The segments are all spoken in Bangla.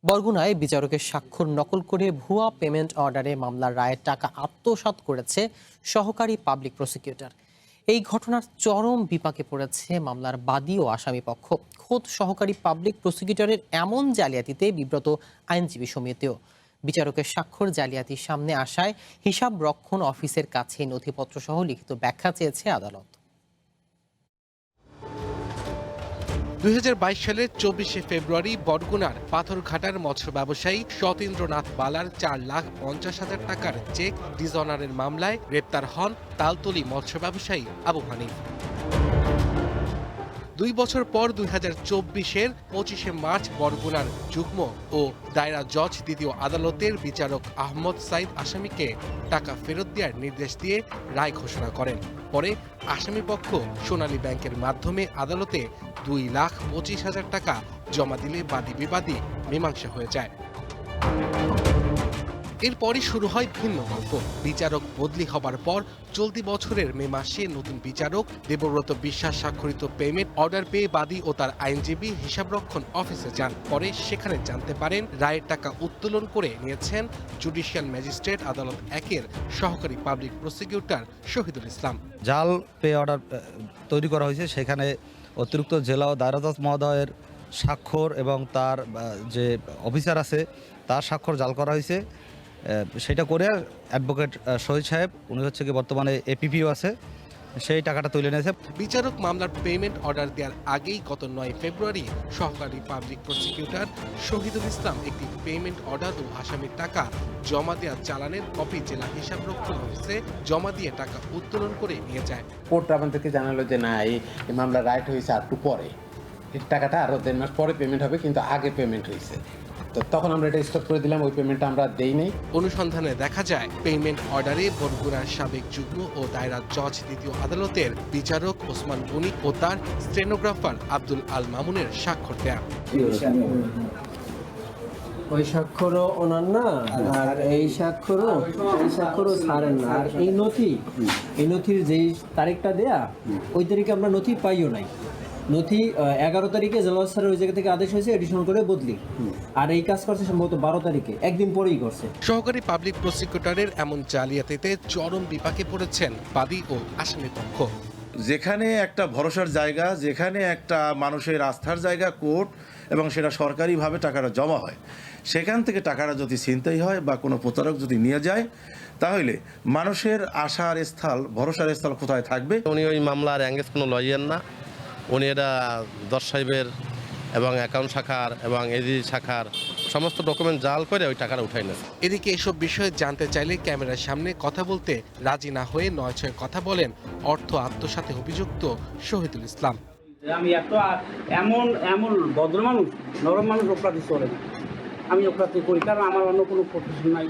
বরগুনায় বিচারকের স্বাক্ষর নকল করে ভুয়া পেমেন্ট অর্ডারে মামলার রায়ের টাকা আত্মসাৎ করেছে সহকারী পাবলিক প্রসিকিউটর। এই ঘটনার চরম বিপাকে পড়েছে মামলার বাদী ও আসামি পক্ষ। খোদ সহকারী পাবলিক প্রসিকিউটরের এমন জালিয়াতিতে বিব্রত আইনজীবী সমিতিও। বিচারকের স্বাক্ষর জালিয়াতির সামনে আসায় হিসাব রক্ষণ অফিসের কাছে নথিপত্র সহ লিখিত ব্যাখ্যা চেয়েছে আদালত। 2022 সালের 24শে ফেব্রুয়ারি বরগুনার পাথরঘাটার মৎস্য ব্যবসায়ী সতীন্দ্রনাথ বালার 4,50,000 টাকার চেক ডিসঅনারের মামলায় গ্রেপ্তার হন তালতলী মৎস্য ব্যবসায়ী আবু হানিফ। 2 বছর পর 2024-এর 25শে মার্চ বরগুনার যুগ্ম ও দায়রা জজ দ্বিতীয় আদালতের বিচারক আহমদ সাইদ আসামিকে টাকা ফেরত দেওয়ার নির্দেশ দিয়ে রায় ঘোষণা করেন। পরে আসামিপক্ষ সোনালী ব্যাংকের মাধ্যমে আদালতে 2,25,000 টাকা জমা দিলে বাদী বিবাদী মীমাংসা হয়ে যায়। এরপরই শুরু হয় ভিন্ন গল্প। বিচারক বদলি হবার পর চলতি বছরের মে মাসে নতুন বিচারক দেবব্রত বিশ্বাস স্বাক্ষরিত পেমেন্ট অর্ডার পেয়ে বাদী ও তার আইনজীবী হিসাবরক্ষণ অফিসে যান। পরে সেখানে জানতে পারেন রায়ের টাকা উত্তোলন করে নিয়েছেন জুডিশিয়াল ম্যাজিস্ট্রেট আদালত 1-এর সহকারী পাবলিক প্রসিকিউটর শহীদুল ইসলাম। জাল পে অর্ডার তৈরি করা হয়েছে, সেখানে অতিরিক্ত জেলা ও দায়রা জজ মহোদয়ের স্বাক্ষর এবং তার যে অফিসার আছে তার স্বাক্ষর জাল করা হয়েছে। সেটা করে অ্যাডভোকেট শহীদ সাহেব, উনি হচ্ছে কি বর্তমানে এপিপিও আছে, সেই টাকাটা তুলে নিয়েছে। বিচারক মামলার পেমেন্ট অর্ডার দেওয়ার আগেই গত 9 ফেব্রুয়ারি সহকারী পাবলিক প্রসিকিউটর শহীদুল ইসলাম একটি পেমেন্ট অর্ডার ও আসামির টাকা জমা দেওয়ার চালানের কপি জেলা হিসাবরক্ষণ অফিসে জমা দিয়ে টাকা উত্তোলন করে নিয়ে যায়। কোর্ট আমাদেরকে জানালো যে না, এই মামলা রাইট হয়েছে আর একটু পরে, এই টাকাটা আরো 1.5 মাস পরে পেমেন্ট হবে, কিন্তু আগে পেমেন্ট হয়েছে। তো তখন আমরা এটা স্টপ করে দিলাম, ওই পেমেন্টটা আমরা দেই নাই। অনুসন্ধানে দেখা যায় পেমেন্ট অর্ডারে বরগুনার সাবেক যুগ্ম ও দায়রা জজ দ্বিতীয় আদালতের বিচারক ওসমান বণিক ও তার স্টেনোগ্রাফার আব্দুল আল মামুনের স্বাক্ষর দেয়া। ওই স্বাক্ষরও ওনার না, আর এই স্বাক্ষরও ছাড়েন না। আর এই নথির যেই তারিখটা দেয়া, ওই তারিখে আমরা নথি পাইও নাই। নথি 11 তারিখে জেলা স্যারের ওই জায়গা থেকে আদেশ হয়েছে এডিশন করে বদলি, আর এই কাজ করছে সম্ভবত 12 তারিখে, একদিন পরেই করছে। সহকারী পাবলিক প্রসিকিউটরের এমন জালিয়াতিতে চরম বিপাকে পড়েছেন বাদী ও আসামি পক্ষ। যেখানে একটা ভরসার জায়গা, যেখানে একটা মানুষের আস্থার জায়গা কোর্ট, এবং সেটা সরকারিভাবে টাকাটা জমা হয়, সেখান থেকে টাকাটা যদি ছিনতাই হয় বা কোনো প্রতারক যদি নিয়ে যায়, তাহলে মানুষের আশার স্থল, ভরসার স্থল কোথায় থাকবে? উনি ওই মামলার অ্যাঙ্গেজ কোনো লয়ার না, উনি এটা দশ সাহেবের এবং অ্যাকাউন্ট শাখার এবং এজি শাখার সমস্ত ডকুমেন্ট জাল করে ওই টাকাটা উঠাই নেয়। এদিকে এসব বিষয়ে জানতে চাইলে ক্যামেরার সামনে কথা বলতে রাজি না হয়ে 9-6 কথা বলেন অর্থ আত্মসাতে অভিযুক্ত শহীদুল ইসলাম। আমি এমন ভদ্র মানুষ, নরম মানুষ অপরাধী চলে না। আমি অপরাধী করি কারণ আমার অন্য কোনো প্রফেশন নাই,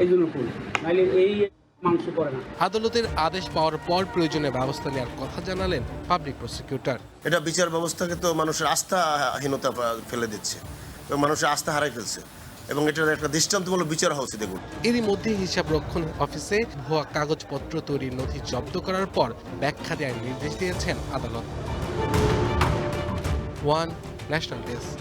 এই জন্য করি, নাইলে এই মানুষ করে না। আদালতের আদেশ পাওয়ার পর প্রয়োজনীয় ব্যবস্থা নেওয়ার কথা জানালেন পাবলিক প্রসিকিউটর। এটা বিচার ব্যবস্থাকে তো মানুষের আস্থাহীনতা ফেলে দিচ্ছে এবং মানুষের আস্থা হারাই ফেলছে, এবং এটার একটা দৃষ্টান্তমূলক বিচার হচ্ছে। দেখুন, এরই মধ্যে হিসাব রক্ষণ অফিসে ভুয়া কাগজপত্র তৈরির নথি জব্দ করার পর ব্যাখ্যা দেওয়ার নির্দেশ দিয়েছেন আদালত। One national desk.